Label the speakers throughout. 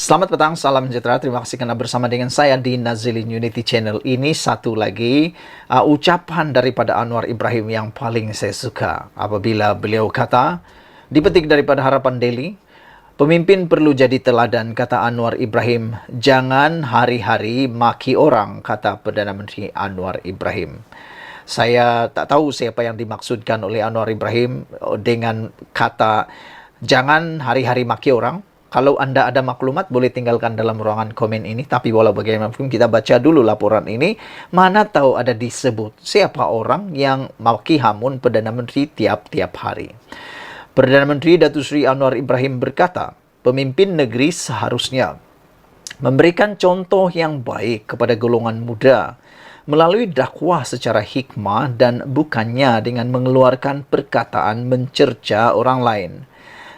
Speaker 1: Selamat petang, salam sejahtera. Terima kasih karena bersama dengan saya di Nazilin Unity Channel. Ini satu lagi ucapan daripada Anwar Ibrahim yang paling saya suka. Apabila beliau kata, dipetik daripada Harapan Daily, pemimpin perlu jadi teladan, kata Anwar Ibrahim. Jangan hari-hari maki orang, kata Perdana Menteri Anwar Ibrahim. Saya tak tahu siapa yang dimaksudkan oleh Anwar Ibrahim dengan kata jangan hari-hari maki orang. Kalau Anda ada maklumat, boleh tinggalkan dalam ruangan komen ini. Tapi walau bagaimanapun, kita baca dulu laporan ini. Mana tahu ada disebut siapa orang yang maki hamun Perdana Menteri tiap-tiap hari. Perdana Menteri Datuk Seri Anwar Ibrahim berkata, pemimpin negeri seharusnya memberikan contoh yang baik kepada golongan muda melalui dakwah secara hikmah dan bukannya dengan mengeluarkan perkataan mencerca orang lain.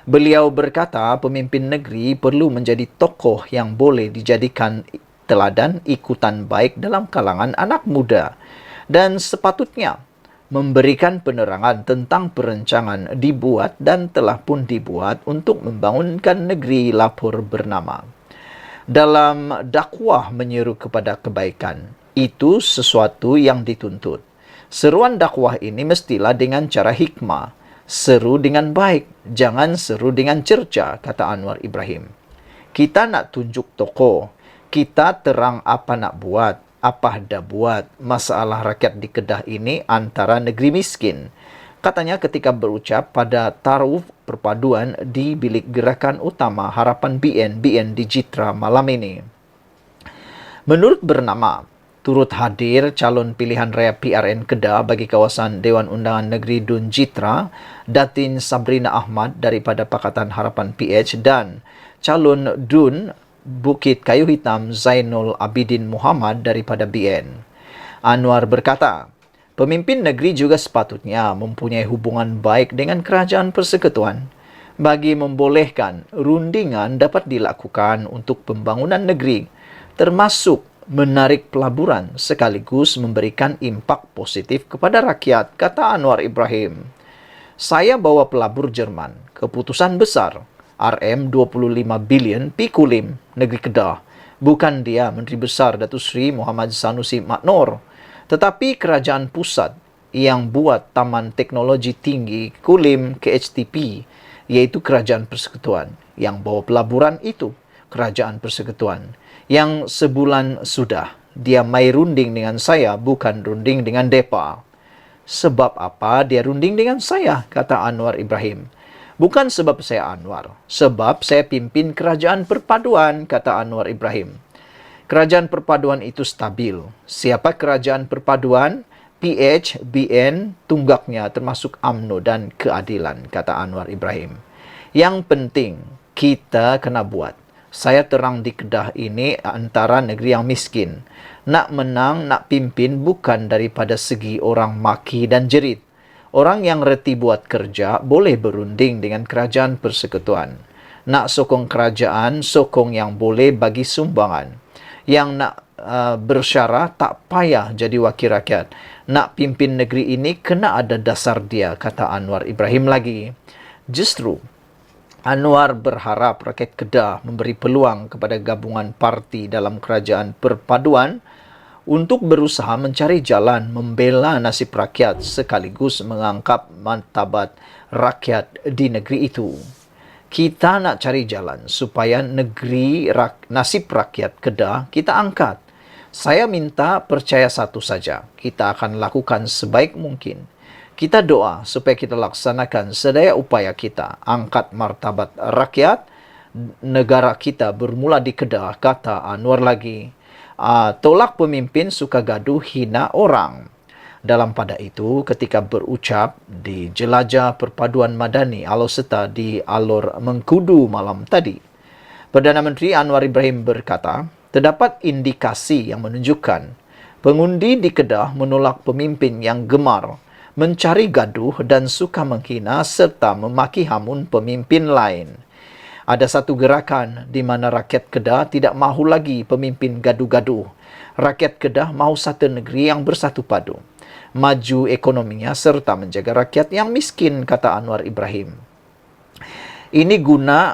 Speaker 1: Beliau berkata pemimpin negeri perlu menjadi tokoh yang boleh dijadikan teladan ikutan baik dalam kalangan anak muda dan sepatutnya memberikan penerangan tentang perencanaan dibuat dan telah pun dibuat untuk membangunkan negeri lapor bernama. Dalam dakwah menyeru kepada kebaikan, itu sesuatu yang dituntut. Seruan dakwah ini mestilah dengan cara hikmah. Seru dengan baik, jangan seru dengan cerca, kata Anwar Ibrahim. Kita nak tunjuk tokoh, kita terang apa nak buat, apa dah buat. Masalah rakyat di Kedah ini antara negeri miskin. Katanya ketika berucap pada taruh perpaduan di bilik gerakan utama Harapan BN di Jitra malam ini. Menurut bernama, turut hadir calon pilihan raya PRN Kedah bagi kawasan Dewan Undangan Negeri Dun Jitra, Datin Sabrina Ahmad daripada Pakatan Harapan PH dan calon Dun Bukit Kayu Hitam Zainul Abidin Muhammad daripada BN. Anwar berkata, pemimpin negeri juga sepatutnya mempunyai hubungan baik dengan kerajaan persekutuan bagi membolehkan rundingan dapat dilakukan untuk pembangunan negeri, termasuk menarik pelaburan sekaligus memberikan impak positif kepada rakyat, kata Anwar Ibrahim. Saya bawa pelabur Jerman, keputusan besar, RM25 bilion pi Kulim, negeri Kedah. Bukan dia Menteri Besar Datuk Seri Muhammad Sanusi Maknor, tetapi kerajaan pusat yang buat Taman Teknologi Tinggi Kulim KHTP, iaitu kerajaan persekutuan. Yang bawa pelaburan itu kerajaan persekutuan. Yang sebulan sudah dia mai runding dengan saya, bukan runding dengan depa. Sebab apa dia runding dengan saya, kata Anwar Ibrahim. Bukan sebab saya Anwar, sebab saya pimpin kerajaan perpaduan, kata Anwar Ibrahim. Kerajaan perpaduan itu stabil. Siapa kerajaan perpaduan? PH, BN, tunggaknya termasuk UMNO dan keadilan, kata Anwar Ibrahim. Yang penting, kita kena buat. Saya terang di Kedah ini antara negeri yang miskin. Nak menang, nak pimpin bukan daripada segi orang maki dan jerit. Orang yang reti buat kerja boleh berunding dengan kerajaan persekutuan. Nak sokong kerajaan, sokong yang boleh bagi sumbangan. Yang nak bersyarah tak payah jadi wakil rakyat. Nak pimpin negeri ini kena ada dasar dia, kata Anwar Ibrahim lagi. Justru Anwar berharap rakyat Kedah memberi peluang kepada gabungan parti dalam kerajaan perpaduan untuk berusaha mencari jalan membela nasib rakyat sekaligus mengangkat martabat rakyat di negeri itu. Kita nak cari jalan supaya nasib rakyat Kedah kita angkat. Saya minta percaya satu saja, kita akan lakukan sebaik mungkin. Kita doa supaya kita laksanakan sedaya upaya kita. Angkat martabat rakyat, negara kita bermula di Kedah, kata Anwar lagi. Tolak pemimpin suka gaduh hina orang. Dalam pada itu, ketika berucap di Jelajah Perpaduan Madani Alor-Setar di Alor Mengkudu malam tadi, Perdana Menteri Anwar Ibrahim berkata, terdapat indikasi yang menunjukkan pengundi di Kedah menolak pemimpin yang gemar mencari gaduh dan suka menghina serta memaki hamun pemimpin lain. Ada satu gerakan di mana rakyat Kedah tidak mahu lagi pemimpin gaduh-gaduh. Rakyat Kedah mahu satu negeri yang bersatu padu, maju ekonominya serta menjaga rakyat yang miskin, kata Anwar Ibrahim. Ini guna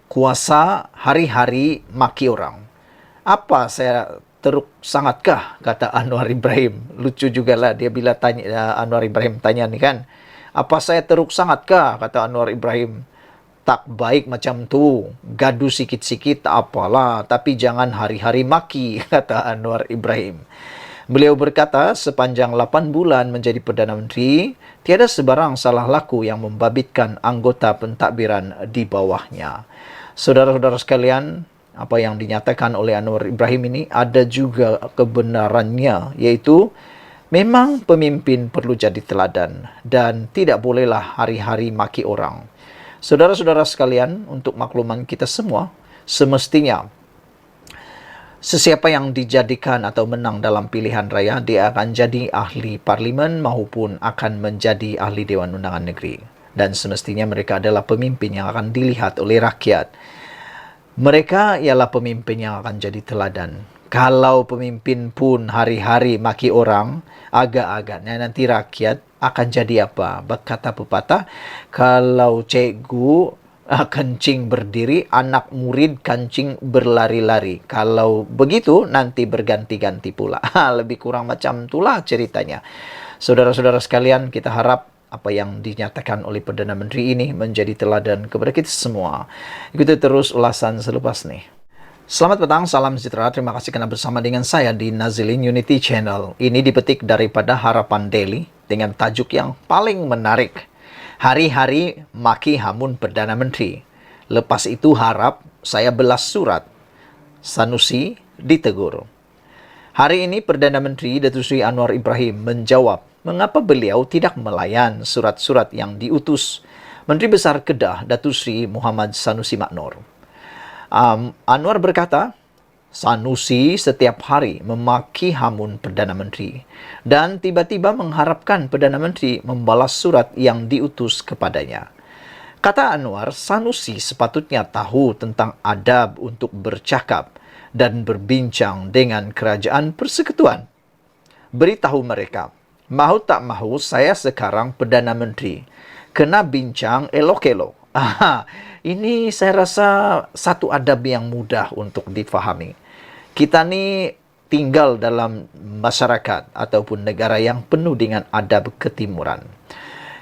Speaker 1: kuasa hari-hari maki orang. Apa saya teruk sangatkah, kata Anwar Ibrahim. Lucu juga lah dia bila tanya, Anwar Ibrahim tanya nih kan, apa saya teruk sangatkah, kata Anwar Ibrahim. Tak baik macam tu, gaduh sikit-sikit tak apalah, tapi jangan hari-hari maki, kata Anwar Ibrahim. Beliau berkata, sepanjang 8 bulan menjadi Perdana Menteri, tiada sebarang salah laku yang membabitkan anggota pentadbiran di bawahnya. Saudara-saudara sekalian, apa yang dinyatakan oleh Anwar Ibrahim ini ada juga kebenarannya, yaitu memang pemimpin perlu jadi teladan dan tidak bolehlah hari-hari maki orang. Saudara-saudara sekalian, untuk makluman kita semua, semestinya sesiapa yang dijadikan atau menang dalam pilihan raya, dia akan jadi ahli parlimen maupun akan menjadi ahli Dewan Undangan Negeri. Dan semestinya mereka adalah pemimpin yang akan dilihat oleh rakyat. Mereka ialah pemimpin yang akan jadi teladan. Kalau pemimpin pun hari-hari maki orang, agak-agaknya nanti rakyat akan jadi apa? Berkata pepatah, kalau cikgu kencing berdiri, anak murid kancing berlari-lari. Kalau begitu, nanti berganti-ganti pula. Lebih kurang macam itulah ceritanya. Saudara-saudara sekalian, kita harap apa yang dinyatakan oleh Perdana Menteri ini menjadi teladan kepada kita semua. Ikuti terus ulasan selepas ini. Selamat petang, salam sejahtera. Terima kasih karena bersama dengan saya di Nazilin Unity Channel. Ini dipetik daripada Harapan Daily dengan tajuk yang paling menarik. Hari-hari maki hamun Perdana Menteri. Lepas itu harap saya belas surat. Sanusi ditegur. Hari ini Perdana Menteri Datuk Seri Anwar Ibrahim menjawab mengapa beliau tidak melayan surat-surat yang diutus Menteri Besar Kedah Datuk Seri Muhammad Sanusi Maknor. Anwar berkata, Sanusi setiap hari memaki hamun Perdana Menteri dan tiba-tiba mengharapkan Perdana Menteri membalas surat yang diutus kepadanya. Kata Anwar, Sanusi sepatutnya tahu tentang adab untuk bercakap dan berbincang dengan kerajaan persekutuan. Beritahu mereka, mahu tak mahu saya sekarang Perdana Menteri, kena bincang elok-elok. Ini saya rasa satu adab yang mudah untuk difahami. Kita ni tinggal dalam masyarakat ataupun negara yang penuh dengan adab ketimuran.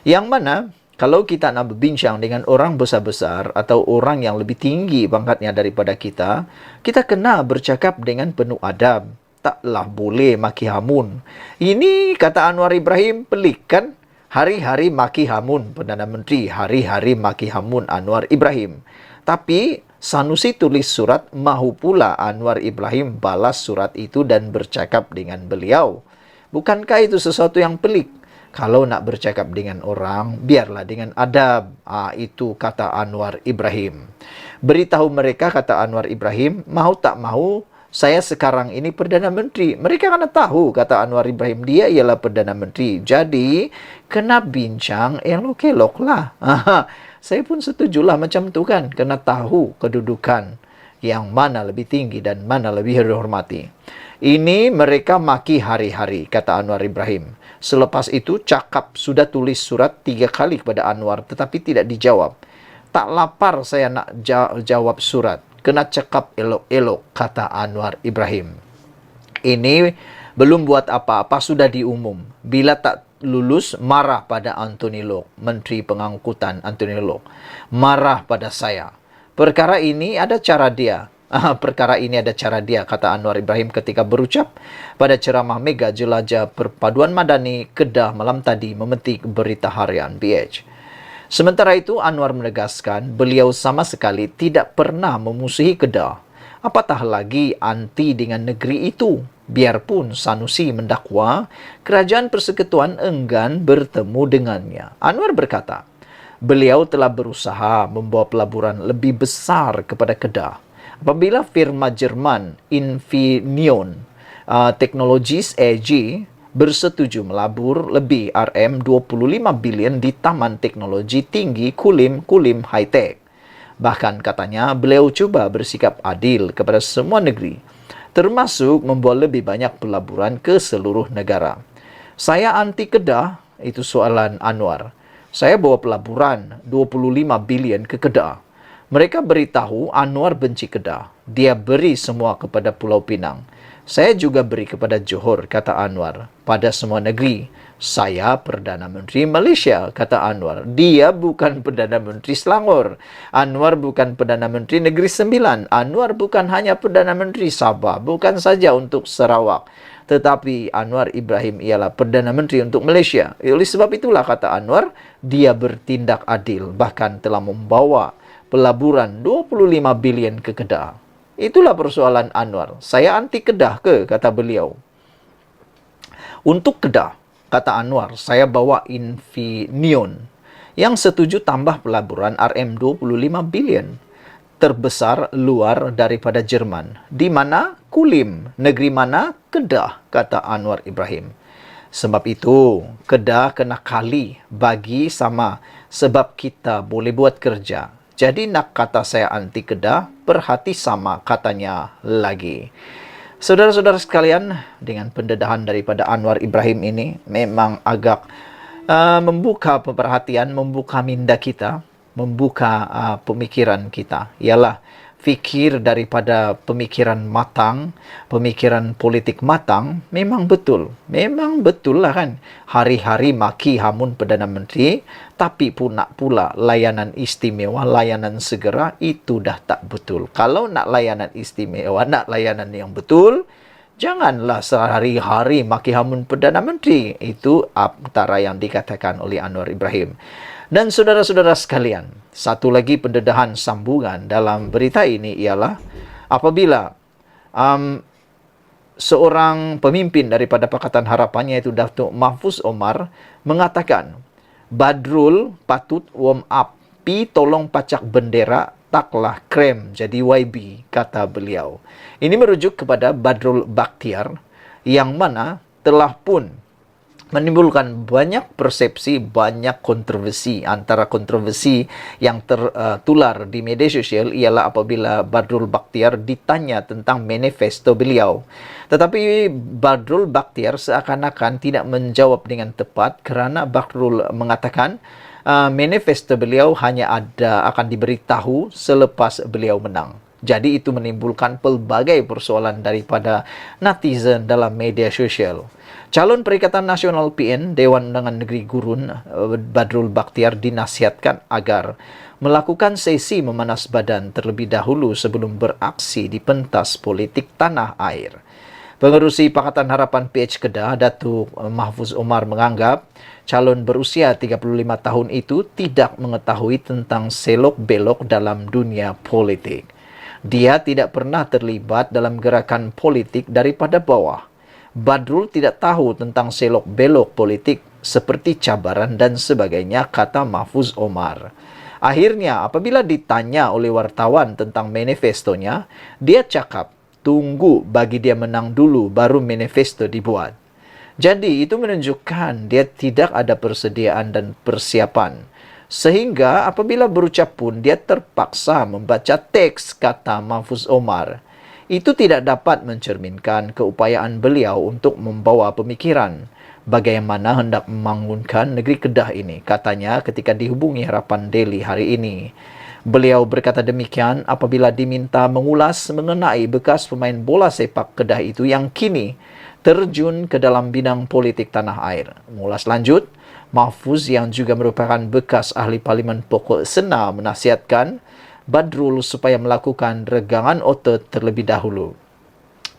Speaker 1: Yang mana kalau kita nak berbincang dengan orang besar-besar atau orang yang lebih tinggi pangkatnya daripada kita, kita kena bercakap dengan penuh adab. Taklah boleh maki hamun. Ini kata Anwar Ibrahim pelik kan? Hari-hari maki hamun Perdana Menteri, hari-hari maki hamun Anwar Ibrahim. Tapi Sanusi tulis surat, mahu pula Anwar Ibrahim balas surat itu dan bercakap dengan beliau. Bukankah itu sesuatu yang pelik? Kalau nak bercakap dengan orang, biarlah dengan adab. Itu kata Anwar Ibrahim. Beritahu mereka, kata Anwar Ibrahim, mahu tak mahu, saya sekarang ini Perdana Menteri. Mereka kena tahu, kata Anwar Ibrahim, dia ialah Perdana Menteri. Jadi, kena bincang elok-elok lah. Saya pun setujulah macam tu kan. Kena tahu kedudukan yang mana lebih tinggi dan mana lebih dihormati. Ini mereka maki hari-hari, kata Anwar Ibrahim. Selepas itu, cakap sudah tulis surat 3 kali kepada Anwar, tetapi tidak dijawab. Tak lapar saya nak jawab surat. Kena cakap elok-elok, kata Anwar Ibrahim. Ini belum buat apa-apa, sudah diumum. Bila tak lulus, marah pada Anthony Loke, Menteri Pengangkutan Anthony Loke. Marah pada saya. Perkara ini ada cara dia. Perkara ini ada cara dia, kata Anwar Ibrahim ketika berucap pada ceramah Mega Jelajah Perpaduan Madani Kedah malam tadi memetik Berita Harian BH. Sementara itu, Anwar menegaskan beliau sama sekali tidak pernah memusuhi Kedah. Apatah lagi anti dengan negeri itu. Biarpun Sanusi mendakwa, kerajaan persekutuan enggan bertemu dengannya. Anwar berkata, beliau telah berusaha membawa pelaburan lebih besar kepada Kedah. Apabila firma Jerman Infineon Technologies AG bersetuju melabur lebih RM25 bilion di Taman Teknologi Tinggi Kulim High Tech. Bahkan katanya beliau cuba bersikap adil kepada semua negeri, termasuk membawa lebih banyak pelaburan ke seluruh negara. Saya anti Kedah, itu soalan Anwar. Saya bawa pelaburan 25 bilion ke Kedah. Mereka beritahu Anwar benci Kedah. Dia beri semua kepada Pulau Pinang. Saya juga beri kepada Johor, kata Anwar. Pada semua negeri. Saya Perdana Menteri Malaysia, kata Anwar. Dia bukan Perdana Menteri Selangor. Anwar bukan Perdana Menteri Negeri Sembilan. Anwar bukan hanya Perdana Menteri Sabah. Bukan saja untuk Sarawak. Tetapi Anwar Ibrahim ialah Perdana Menteri untuk Malaysia. Oleh sebab itulah, kata Anwar, dia bertindak adil. Bahkan telah membawa pelaburan 25 bilion ke Kedah. Itulah persoalan Anwar. Saya anti Kedah ke? Kata beliau. Untuk Kedah, kata Anwar, saya bawa Infineon yang setuju tambah pelaburan RM 25 bilion. Terbesar luar daripada Jerman. Di mana? Kulim. Negeri mana? Kedah, kata Anwar Ibrahim. Sebab itu, Kedah kena kali bagi sama sebab kita boleh buat kerja. Jadi nak kata saya anti Kedah, perhati sama katanya lagi. Saudara-saudara sekalian, dengan pendedahan daripada Anwar Ibrahim ini memang agak membuka perhatian, membuka minda kita, membuka pemikiran kita. Ialah fikir daripada pemikiran matang, pemikiran politik matang, memang betul. Memang betul lah kan. Hari-hari maki hamun Perdana Menteri, tapi pun nak pula layanan istimewa, layanan segera, itu dah tak betul. Kalau nak layanan istimewa, nak layanan yang betul, janganlah sehari-hari maki hamun Perdana Menteri. Itu antara yang dikatakan oleh Anwar Ibrahim. Dan saudara-saudara sekalian, satu lagi pendedahan sambungan dalam berita ini ialah apabila seorang pemimpin daripada Pakatan Harapan, iaitu Datuk Mahfuz Omar, mengatakan, Badrul patut warm up, pi tolong pacak bendera, taklah krem jadi YB, kata beliau. Ini merujuk kepada Badrul Bakhtiar yang mana telah pun menimbulkan banyak persepsi, banyak kontroversi. Antara kontroversi yang tertular di media sosial ialah apabila Badrul Bakhtiar ditanya tentang manifesto beliau. Tetapi Badrul Bakhtiar seakan-akan tidak menjawab dengan tepat kerana Badrul mengatakan manifesto beliau hanya akan diberitahu selepas beliau menang. Jadi itu menimbulkan pelbagai persoalan daripada netizen dalam media sosial. Calon Perikatan Nasional PN Dewan Undangan Negeri Gurun, Badrul Bakhtiar, dinasihatkan agar melakukan sesi memanas badan terlebih dahulu sebelum beraksi di pentas politik tanah air. Pengerusi Pakatan Harapan PH Kedah, Datuk Mahfuz Omar, menganggap calon berusia 35 tahun itu tidak mengetahui tentang selok-belok dalam dunia politik. Dia tidak pernah terlibat dalam gerakan politik daripada bawah. Badrul tidak tahu tentang selok-belok politik seperti cabaran dan sebagainya, kata Mahfuz Omar. Akhirnya, apabila ditanya oleh wartawan tentang manifestonya, dia cakap, tunggu bagi dia menang dulu baru manifesto dibuat. Jadi, itu menunjukkan dia tidak ada persediaan dan persiapan. Sehingga apabila berucap pun, dia terpaksa membaca teks, kata Mahfuz Omar. Itu tidak dapat mencerminkan keupayaan beliau untuk membawa pemikiran bagaimana hendak membangunkan negeri Kedah ini, katanya ketika dihubungi Harapan Daily hari ini. Beliau berkata demikian apabila diminta mengulas mengenai bekas pemain bola sepak Kedah itu yang kini terjun ke dalam bidang politik tanah air. Mengulas lanjut, Mahfuz yang juga merupakan bekas ahli Parlimen Pokok Sena menasihatkan Badrul supaya melakukan regangan otot terlebih dahulu.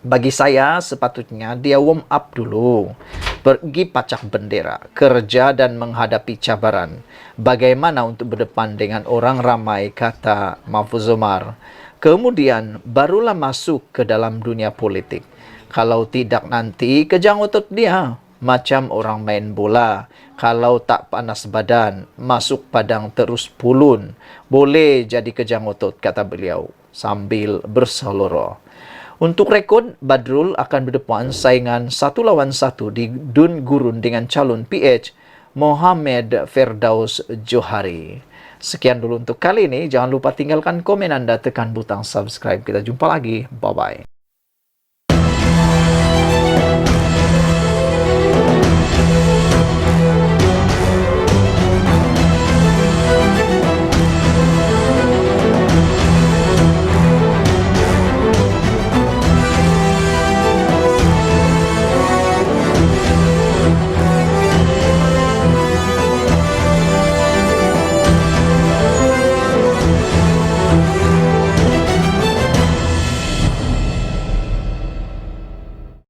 Speaker 1: Bagi saya, sepatutnya dia warm up dulu. Pergi pacak bendera, kerja dan menghadapi cabaran. Bagaimana untuk berdepan dengan orang ramai, kata Mahfuz Omar. Kemudian, barulah masuk ke dalam dunia politik. Kalau tidak nanti, kejang otot dia. Macam orang main bola. Kalau tak panas badan, masuk padang terus pulun. Boleh jadi kejang otot, kata beliau sambil berseloroh. Untuk rekod, Badrul akan berdepan saingan 1-1 di Dun Gurun dengan calon PH Mohamed Firdaus Johari. Sekian dulu untuk kali ini. Jangan lupa tinggalkan komen Anda, tekan butang subscribe. Kita jumpa lagi. Bye-bye.